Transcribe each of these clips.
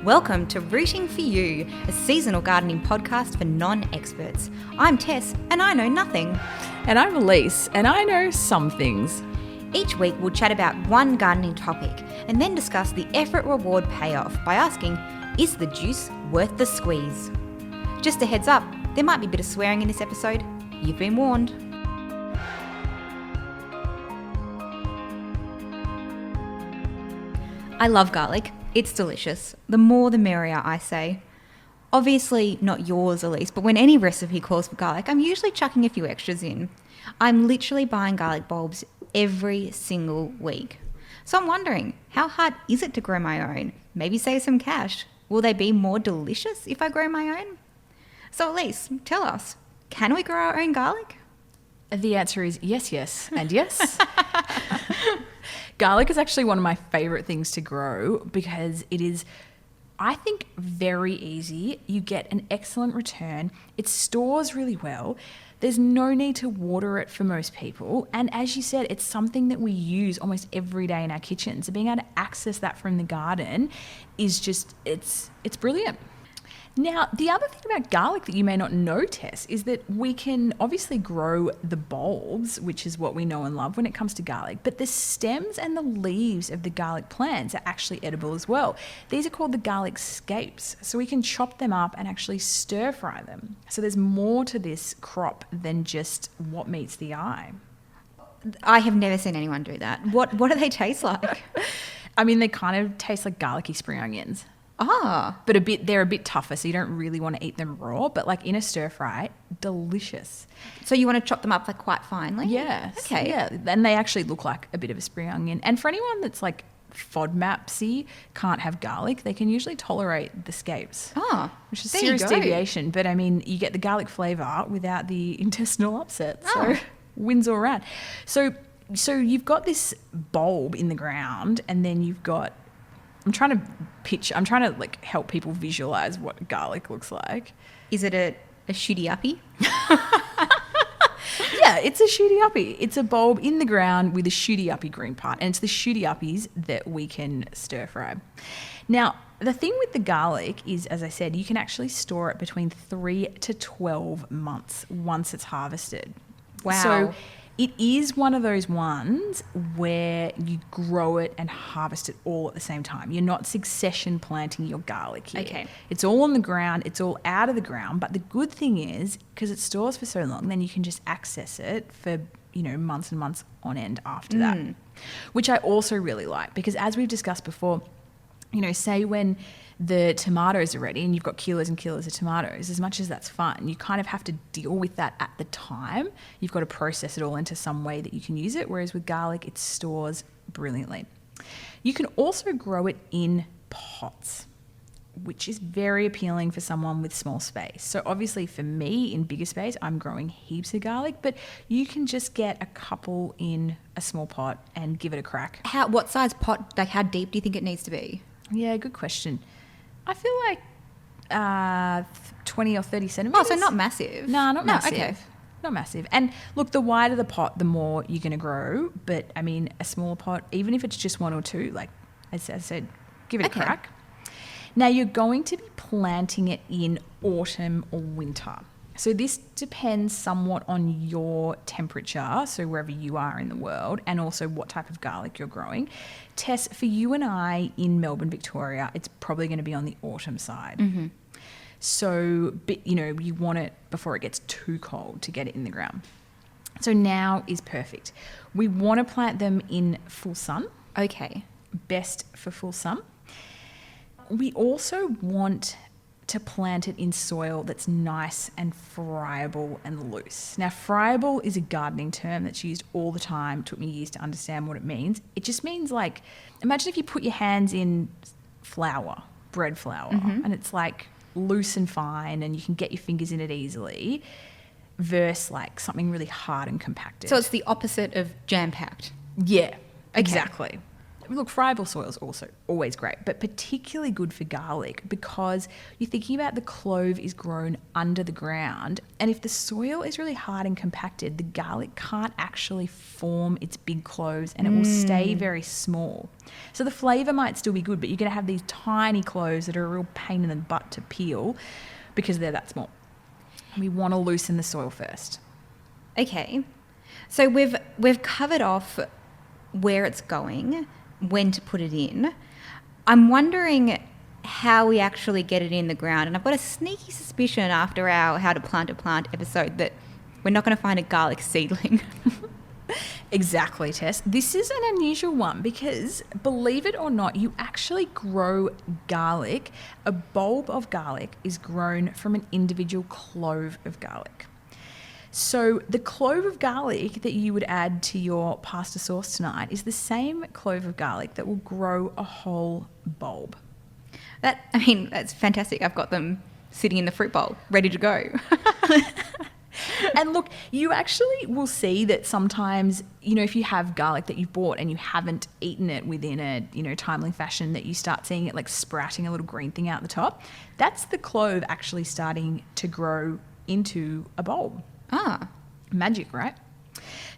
Welcome to Rooting for You, a seasonal gardening podcast for non-experts. I'm Tess, and I know nothing. And I'm Alyce, and I know some things. Each week we'll chat about one gardening topic and then discuss the effort-reward payoff by asking, is the juice worth the squeeze? Just a heads up, there might be a bit of swearing in this episode. You've been warned. I love garlic. It's delicious. The more the merrier, I say. Obviously not yours, Alyce, but when any recipe calls for garlic, I'm usually chucking a few extras in. I'm literally buying garlic bulbs every single week. So I'm wondering, how hard is it to grow my own? Maybe save some cash. Will they be more delicious if I grow my own? So Alyce, tell us, can we grow our own garlic? The answer is yes, and yes. Garlic is actually one of my favourite things to grow because it is, I think, very easy. You get an excellent return. It stores really well. There's no need to water it for most people. And as you said, it's something that we use almost every day in our kitchen. So being able to access that from the garden is just, it's brilliant. Now, the other thing about garlic that you may not know, Tess, is that we can obviously grow the bulbs, which is what we know and love when it comes to garlic, but the stems and the leaves of the garlic plants are actually edible as well. These are called the garlic scapes, so we can chop them up and actually stir fry them. So there's more to this crop than just what meets the eye. I have never seen anyone do that. What do they taste like? I mean, they kind of taste like garlicky spring onions. Ah. But they're a bit tougher, so you don't really want to eat them raw, but like in a stir fry, delicious. So you want to chop them up like quite finely? Yes. Okay. Yeah, and they actually look like a bit of a spring onion. And for anyone that's like FODMAPsy, can't have garlic, they can usually tolerate the scapes. Oh, which is there serious you go. deviation. But I mean, you get the garlic flavour without the intestinal upset. So Oh. wins all around. So you've got this bulb in the ground, and then you've got, I'm trying to like help people visualize what garlic looks like. Is it a shooty uppy? Yeah, it's a shooty uppy. It's a bulb in the ground with a shooty uppy green part, and it's the shooty uppies that we can stir fry. Now, the thing with the garlic is, as I said, you can actually store it between 3 to 12 months once it's harvested. Wow. So it is one of those ones where you grow it and harvest it all at the same time. You're not succession planting your garlic here. Okay. It's all on the ground. It's all out of the ground. But the good thing is, because it stores for so long, then you can just access it for, months and months on end after that, which I also really like because as we've discussed before, say when the tomatoes are ready and you've got kilos and kilos of tomatoes, as much as that's fun, you kind of have to deal with that at the time. You've got to process it all into some way that you can use it, whereas with garlic, it stores brilliantly. You can also grow it in pots, which is very appealing for someone with small space. So obviously for me, in bigger space, I'm growing heaps of garlic, but you can just get a couple in a small pot and give it a crack. What size pot, like how deep do you think it needs to be? Yeah, good question. I feel like 20 or 30 centimetres. Oh, so not massive. No, not massive. Okay. Not massive. And look, the wider the pot, the more you're going to grow. But I mean, a smaller pot, even if it's just one or two, like as I said, give it a crack. Now, you're going to be planting it in autumn or winter. So this depends somewhat on your temperature, so wherever you are in the world, and also what type of garlic you're growing. Tess, for you and I in Melbourne, Victoria, it's probably going to be on the autumn side. Mm-hmm. So, you want it before it gets too cold to get it in the ground. So now is perfect. We want to plant them in full sun. Okay. Best for full sun. We also want to plant it in soil that's nice and friable and loose. Now, friable is a gardening term that's used all the time. It took me years to understand what it means. It just means like, imagine if you put your hands in flour, bread flour, and it's like loose and fine and you can get your fingers in it easily, versus like something really hard and compacted. So it's the opposite of jam-packed. Yeah, exactly. Look, friable soil is also always great, but particularly good for garlic because you're thinking about the clove is grown under the ground, and if the soil is really hard and compacted, the garlic can't actually form its big cloves and it will stay very small. So the flavour might still be good, but you're going to have these tiny cloves that are a real pain in the butt to peel because they're that small. We want to loosen the soil first. Okay. So we've covered off where it's going, when to put it in. I'm wondering how we actually get it in the ground. And I've got a sneaky suspicion after our How to Plant a Plant episode that we're not going to find a garlic seedling. Exactly, Tess. This is an unusual one because, believe it or not, you actually grow garlic. A bulb of garlic is grown from an individual clove of garlic. So the clove of garlic that you would add to your pasta sauce tonight is the same clove of garlic that will grow a whole bulb. That's fantastic. I've got them sitting in the fruit bowl, ready to go. And look, you actually will see that sometimes, if you have garlic that you've bought and you haven't eaten it within a, timely fashion, that you start seeing it like sprouting a little green thing out the top. That's the clove actually starting to grow into a bulb. Ah. Magic, right?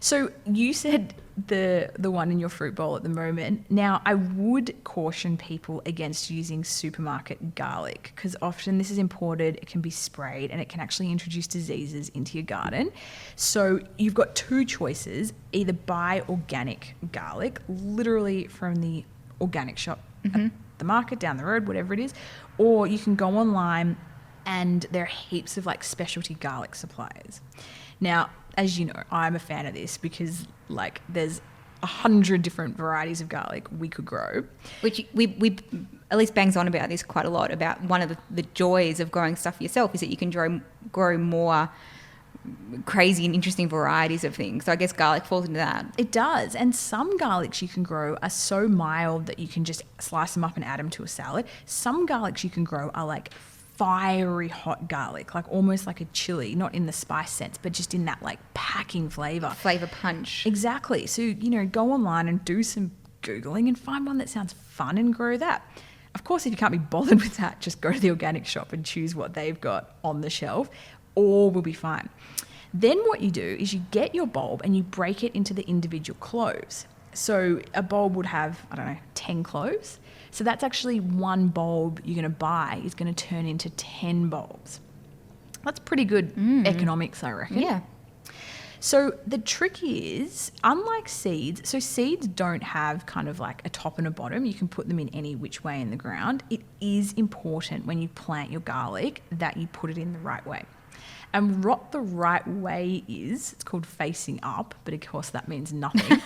So you said the one in your fruit bowl at the moment. Now, I would caution people against using supermarket garlic because often this is imported, it can be sprayed, and it can actually introduce diseases into your garden. So you've got two choices. Either buy organic garlic, literally from the organic shop at the market, down the road, whatever it is, or you can go online and there are heaps of like specialty garlic suppliers. Now, as you know, I'm a fan of this because there's 100 different varieties of garlic we could grow. Which we at least bangs on about this quite a lot, about one of the joys of growing stuff yourself is that you can grow more crazy and interesting varieties of things. So I guess garlic falls into that. It does. And some garlics you can grow are so mild that you can just slice them up and add them to a salad. Some garlics you can grow are like fiery hot garlic, like almost like a chili, not in the spice sense, but just in that like packing flavour. Flavour punch. Exactly. So, go online and do some Googling and find one that sounds fun and grow that. Of course, if you can't be bothered with that, just go to the organic shop and choose what they've got on the shelf. All will be fine. Then what you do is you get your bulb and you break it into the individual cloves. So a bulb would have, 10 cloves. So that's actually one bulb you're going to buy is going to turn into 10 bulbs. That's pretty good economics, I reckon. Yeah. So the trick is, unlike seeds, so seeds don't have kind of like a top and a bottom. You can put them in any which way in the ground. It is important when you plant your garlic that you put it in the right way. And what the right way is, it's called facing up, but of course that means nothing.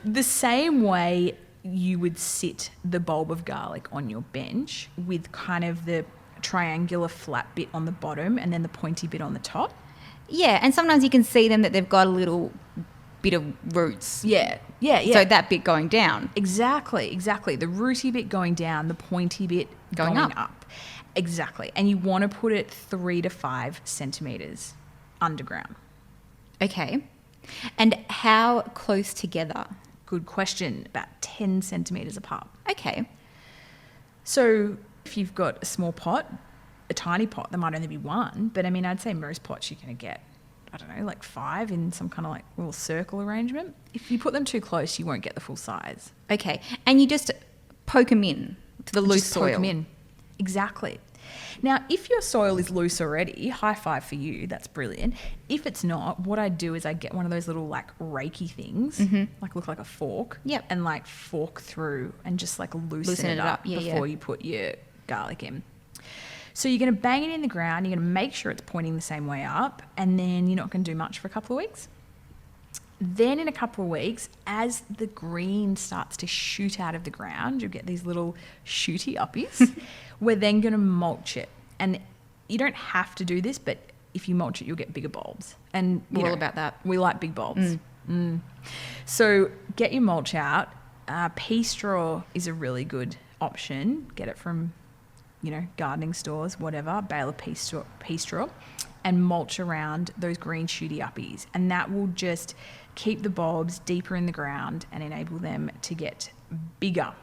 The same way you would sit the bulb of garlic on your bench with kind of the triangular flat bit on the bottom and then the pointy bit on the top. Yeah, and sometimes you can see them that they've got a little bit of roots. Yeah. So that bit going down. Exactly. The rooty bit going down, the pointy bit going up. Exactly. And you want to put it 3 to 5 centimetres underground. Okay. And how close together? Good question. About 10 centimetres apart. Okay. So if you've got a small pot, a tiny pot, there might only be one. But I'd say most pots you're going to get, 5 in some kind of like little circle arrangement. If you put them too close, you won't get the full size. Okay. And you just poke them in to the loose soil. Poke them in. Exactly. Now, if your soil is loose already, high five for you, that's brilliant. If it's not, what I do is I get one of those little like rakey things, look like a fork, and like fork through and just like loosen it up before you put your garlic in. So you're going to bang it in the ground, you're going to make sure it's pointing the same way up, and then you're not going to do much for a couple of weeks. Then in a couple of weeks, as the green starts to shoot out of the ground, you'll get these little shooty uppies. We're then going to mulch it. And you don't have to do this, but if you mulch it, you'll get bigger bulbs. And we're all about that. We like big bulbs. So get your mulch out. Pea straw is a really good option. Get it from gardening stores, whatever, bale of pea straw, and mulch around those green shooty uppies. And that will just keep the bulbs deeper in the ground and enable them to get bigger.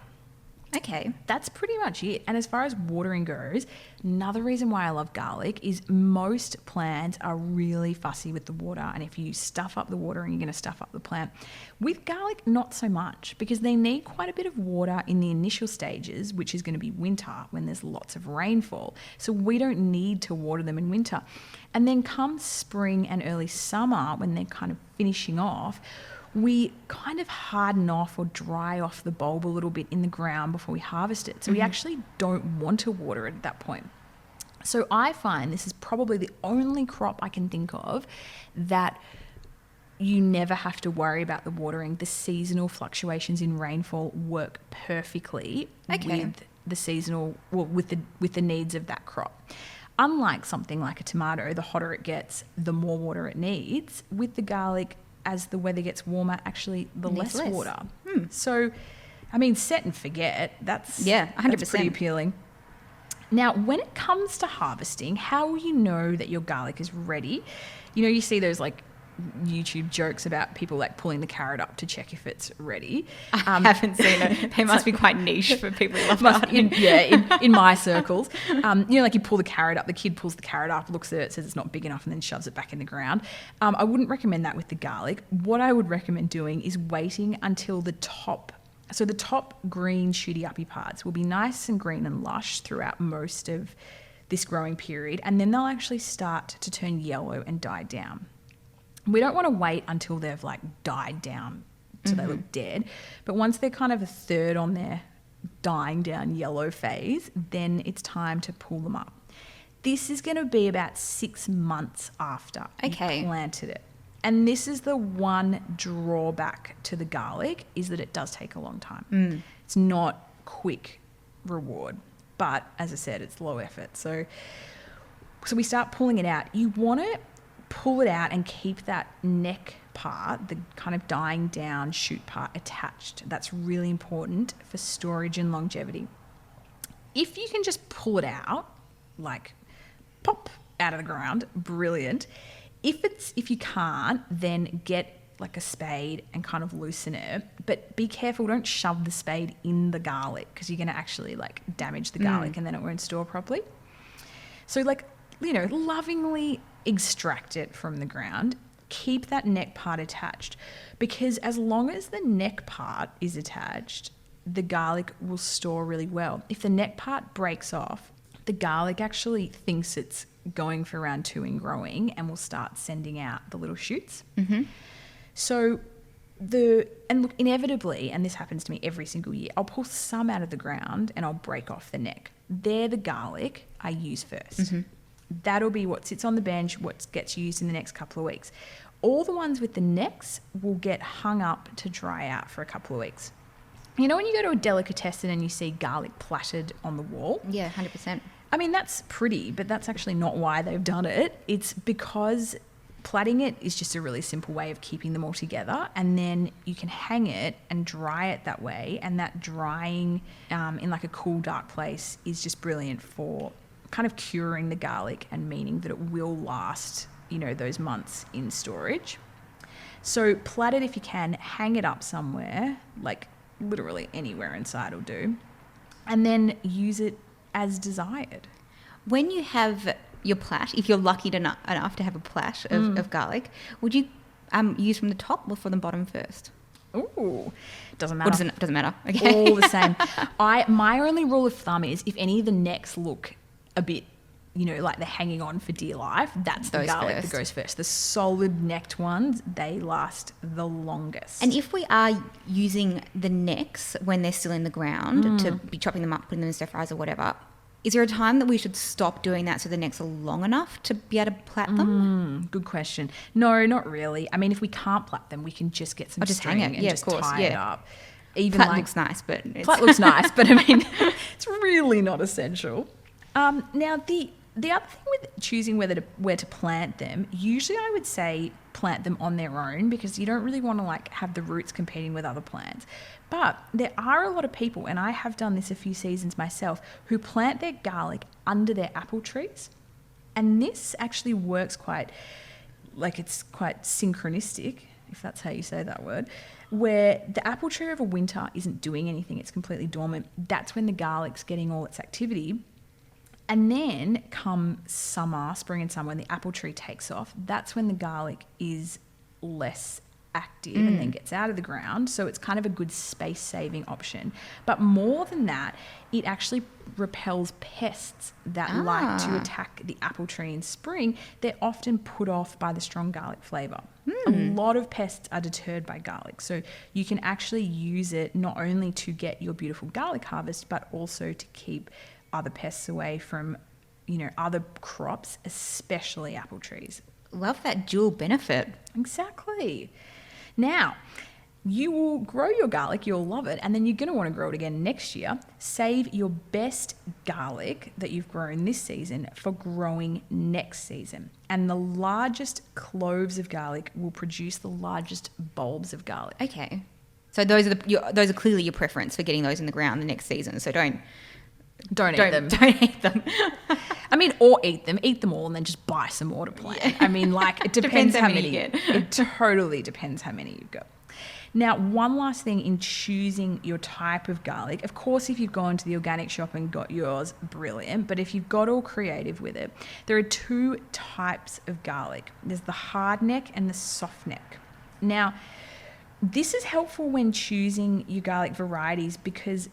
Okay. That's pretty much it. And as far as watering goes, another reason why I love garlic is most plants are really fussy with the water. And if you stuff up the watering, you're going to stuff up the plant. With garlic, not so much, because they need quite a bit of water in the initial stages, which is going to be winter when there's lots of rainfall. So we don't need to water them in winter. And then come spring and early summer, when they're kind of finishing off, we kind of harden off or dry off the bulb a little bit in the ground before we harvest it. So we actually don't want to water it at that point. So I find this is probably the only crop I can think of that you never have to worry about the watering. The seasonal fluctuations in rainfall work perfectly with the seasonal, with the needs of that crop. Unlike something like a tomato, the hotter it gets, the more water it needs. With the garlic, as the weather gets warmer, actually the less water. So, I mean, set and forget. That's 100%. That's pretty appealing. Now, when it comes to harvesting, how will you know that your garlic is ready? You see those like YouTube jokes about people like pulling the carrot up to check if it's ready. I haven't seen it. They must be quite niche for people who love gardening. In my circles. Like you pull the carrot up, the kid pulls the carrot up, looks at it, says it's not big enough, and then shoves it back in the ground. I wouldn't recommend that with the garlic. What I would recommend doing is waiting until the top green shooty uppy parts will be nice and green and lush throughout most of this growing period, and then they'll actually start to turn yellow and die down. We don't want to wait until they've like died down so they look dead. But once they're kind of a third on their dying down yellow phase, then it's time to pull them up. This is going to be about 6 months after you planted it. And this is the one drawback to the garlic, is that it does take a long time. It's not quick reward. But as I said, it's low effort. So we start pulling it out. You want to pull it out and keep that neck part, the kind of dying down shoot part, attached. That's really important for storage and longevity. If you can just pull it out, like pop out of the ground, brilliant. If you can't, then get like a spade and kind of loosen it. But be careful, don't shove the spade in the garlic, because you're going to actually like damage the garlic and then it won't store properly. So lovingly extract it from the ground. Keep that neck part attached, because as long as the neck part is attached, the garlic will store really well. If the neck part breaks off, the garlic actually thinks it's going for round 2 in growing and will start sending out the little shoots. So look, inevitably, and this happens to me every single year, I'll pull some out of the ground and I'll break off the neck. They're the garlic I use first. That'll be what sits on the bench, what gets used in the next couple of weeks. All the ones with the necks will get hung up to dry out for a couple of weeks. When you go to a delicatessen and you see garlic platted on the wall? Yeah, 100%. I mean, that's pretty, but that's actually not why they've done it. It's because plaiting it is just a really simple way of keeping them all together, and then you can hang it and dry it that way, and that drying in like a cool, dark place is just brilliant for kind of curing the garlic and meaning that it will last, those months in storage. So plait it if you can, hang it up somewhere, like literally anywhere inside will do, and then use it as desired. When you have your plait, if you're lucky enough to have a plait of garlic, would you use from the top or from the bottom first? Ooh, doesn't matter. Or doesn't matter. Okay. All the same. My only rule of thumb is if any of the necks look a bit, like they're hanging on for dear life, that's the garlic that goes first. The solid necked ones, they last the longest. And if we are using the necks when they're still in the ground to be chopping them up, putting them in stir fries or whatever, is there a time that we should stop doing that so the necks are long enough to be able to plait them? Good question. No, not really. I mean, if we can't plait them, we can just get some string and just tie it up. Even plait looks nice, but plait looks nice, but I mean, it's really not essential. Now, The other thing with choosing where to plant them, usually I would say plant them on their own because you don't really want to like have the roots competing with other plants. But there are a lot of people, and I have done this a few seasons myself, who plant their garlic under their apple trees. And this actually works it's quite synchronistic, if that's how you say that word, where the apple tree over winter isn't doing anything, it's completely dormant. That's when the garlic's getting all its activity. And then come spring and summer, when the apple tree takes off, that's when the garlic is less active and then gets out of the ground. So it's kind of a good space-saving option. But more than that, it actually repels pests that like to attack the apple tree in spring. They're often put off by the strong garlic flavour. A lot of pests are deterred by garlic. So you can actually use it not only to get your beautiful garlic harvest, but also to keep other pests away from, other crops, especially apple trees. Love that dual benefit. Exactly. Now, you will grow your garlic, you'll love it, and then you're going to want to grow it again next year. Save your best garlic that you've grown this season for growing next season. And the largest cloves of garlic will produce the largest bulbs of garlic. Okay. So those are clearly your preference for getting those in the ground the next season. So don't eat them. Don't eat them. I mean, or eat them all and then just buy some more to plant. Yeah. I mean, like, it depends how many you get. It totally depends how many you've got. Now, one last thing in choosing your type of garlic. Of course, if you've gone to the organic shop and got yours, brilliant. But if you've got all creative with it, there are two types of garlic. There's the hard neck and the soft neck. Now, this is helpful when choosing your garlic varieties because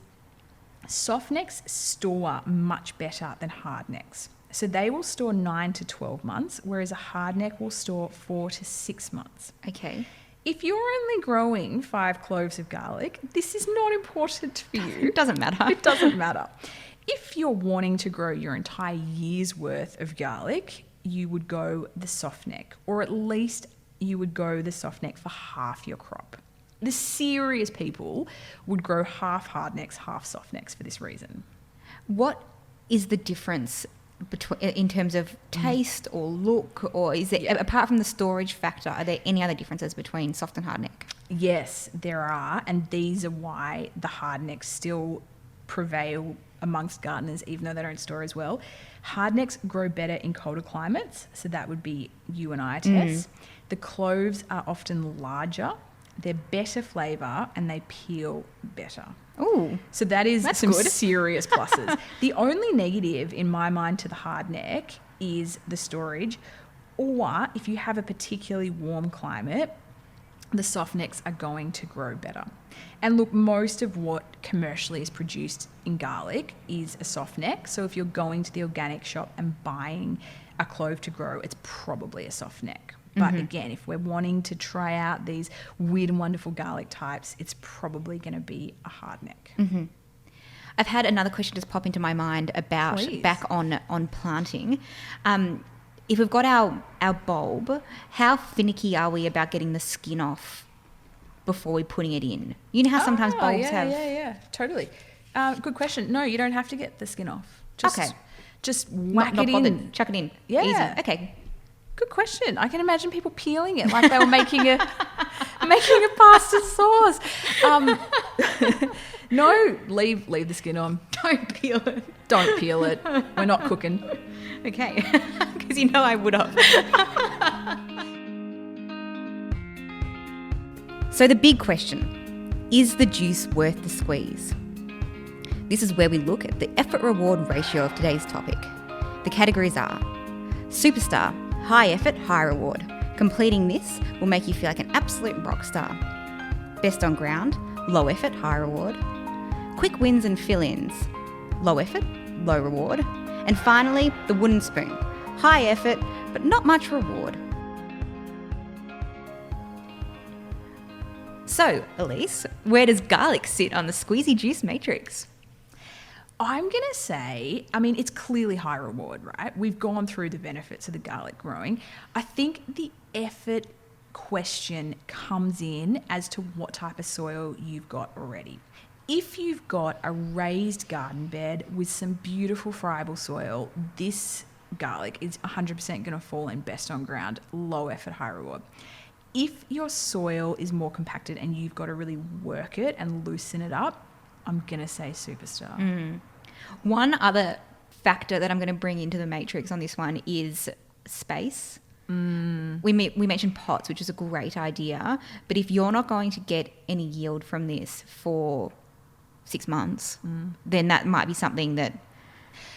soft necks store much better than hard necks. So they will store 9 to 12 months, whereas a hard neck will store 4 to 6 months. Okay. If you're only growing 5 cloves of garlic, this is not important for you. It doesn't matter. It doesn't matter. If you're wanting to grow your entire year's worth of garlic, you would go the soft neck, or at least you would go the soft neck for half your crop. The serious people would grow half hard necks, half soft necks for this reason. What is the difference in terms of taste or look, or is there, apart from the storage factor, are there any other differences between soft and hard neck? Yes, there are, and these are why the hard necks still prevail amongst gardeners, even though they don't store as well. Hard necks grow better in colder climates, so that would be you and I, Tess. The cloves are often larger. They're better flavour and they peel better. Ooh, so that's some good. Serious pluses. The only negative in my mind to the hard neck is the storage, or if you have a particularly warm climate, the soft necks are going to grow better. And look, most of what commercially is produced in garlic is a soft neck. So if you're going to the organic shop and buying a clove to grow, it's probably a soft neck. But again, if we're wanting to try out these weird and wonderful garlic types, it's probably going to be a hard neck. I've had another question just pop into my mind about back on planting. If we've got our bulb, how finicky are we about getting the skin off before we're putting it in? You know how sometimes bulbs have... Yeah, totally. Good question. No, you don't have to get the skin off. Just whack not it bothered. in. Chuck it in. Yeah. Easy. Okay. Good question. I can imagine people peeling it like they were making a pasta sauce. No, leave the skin on. Don't peel it. Don't peel it. We're not cooking. Okay. Because you know I would have. So the big question, is the juice worth the squeeze? This is where we look at the effort-reward ratio of today's topic. The categories are superstar, high effort, high reward. Completing this will make you feel like an absolute rock star. Best on ground, low effort, high reward. Quick wins and fill-ins, low effort, low reward. And finally, the wooden spoon, high effort, but not much reward. So, Alyce, where does garlic sit on the squeezy juice matrix? I'm going to say, it's clearly high reward, right? We've gone through the benefits of the garlic growing. I think the effort question comes in as to what type of soil you've got already. If you've got a raised garden bed with some beautiful friable soil, this garlic is 100% going to fall in best on ground, low effort, high reward. If your soil is more compacted and you've got to really work it and loosen it up, I'm going to say superstar. One other factor that I'm going to bring into the matrix on this one is space. We mentioned pots, which is a great idea, but if you're not going to get any yield from this for 6 months, then that might be something that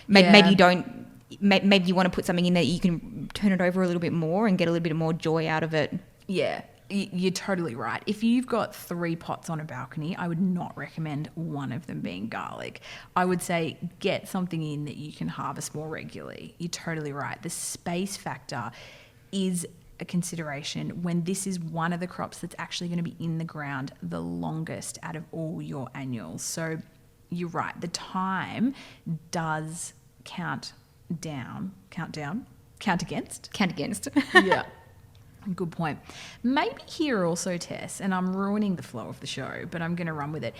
maybe you don't. Maybe you want to put something in that you can turn it over a little bit more and get a little bit more joy out of it. Yeah, you're totally right. If you've got 3 pots on a balcony, I would not recommend one of them being garlic. I would say get something in that you can harvest more regularly. You're totally right. The space factor is a consideration when this is one of the crops that's actually going to be in the ground the longest out of all your annuals. So you're right. The time does count against. Yeah. Good point. Maybe here also, Tess, and I'm ruining the flow of the show, but I'm going to run with it.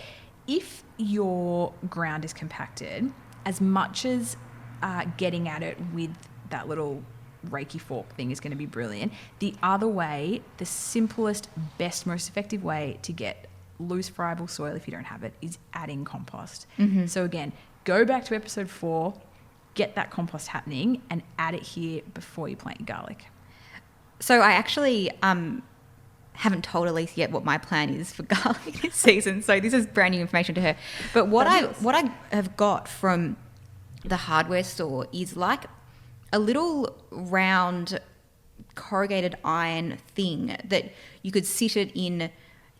If your ground is compacted, as much as getting at it with that little Reiki fork thing is going to be brilliant, the other way, the simplest, best, most effective way to get loose, friable soil if you don't have it is adding compost. So again, go back to episode 4, get that compost happening and add it here before you plant your garlic. So I actually haven't told Alyce yet what my plan is for garlic this season. So this is brand new information to her. But what I have got from the hardware store is like a little round corrugated iron thing that you could sit it in.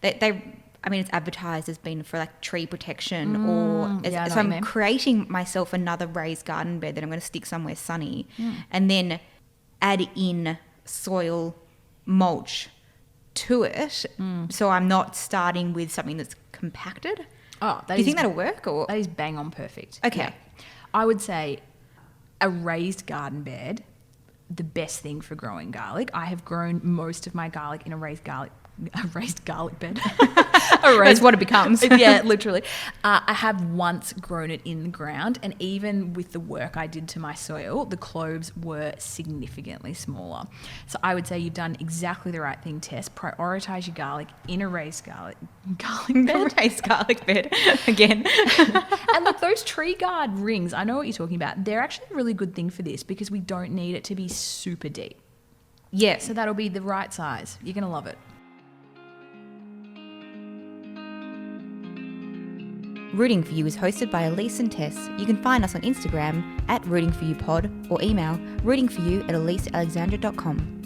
I mean, it's advertised as being for like tree protection so I'm creating myself another raised garden bed that I'm going to stick somewhere sunny and then add in soil mulch to it so I'm not starting with something that's compacted. Do you think that'll work? Or that is bang on perfect. Okay. Yeah. I would say a raised garden bed, the best thing for growing garlic. I have grown most of my garlic in a raised garlic bed. That's what it becomes. Yeah, literally. I have once grown it in the ground, and even with the work I did to my soil, the cloves were significantly smaller. So I would say you've done exactly the right thing, Tess. Prioritise your garlic in a raised garlic bed. Raised garlic bed again. And look, those tree guard rings, I know what you're talking about. They're actually a really good thing for this because we don't need it to be super deep. Yeah. So that'll be the right size. You're going to love it. Rooting For You is hosted by Alyce and Tess. You can find us on Instagram @rootingforyoupod or email rootingforyou@alycealexandra.com.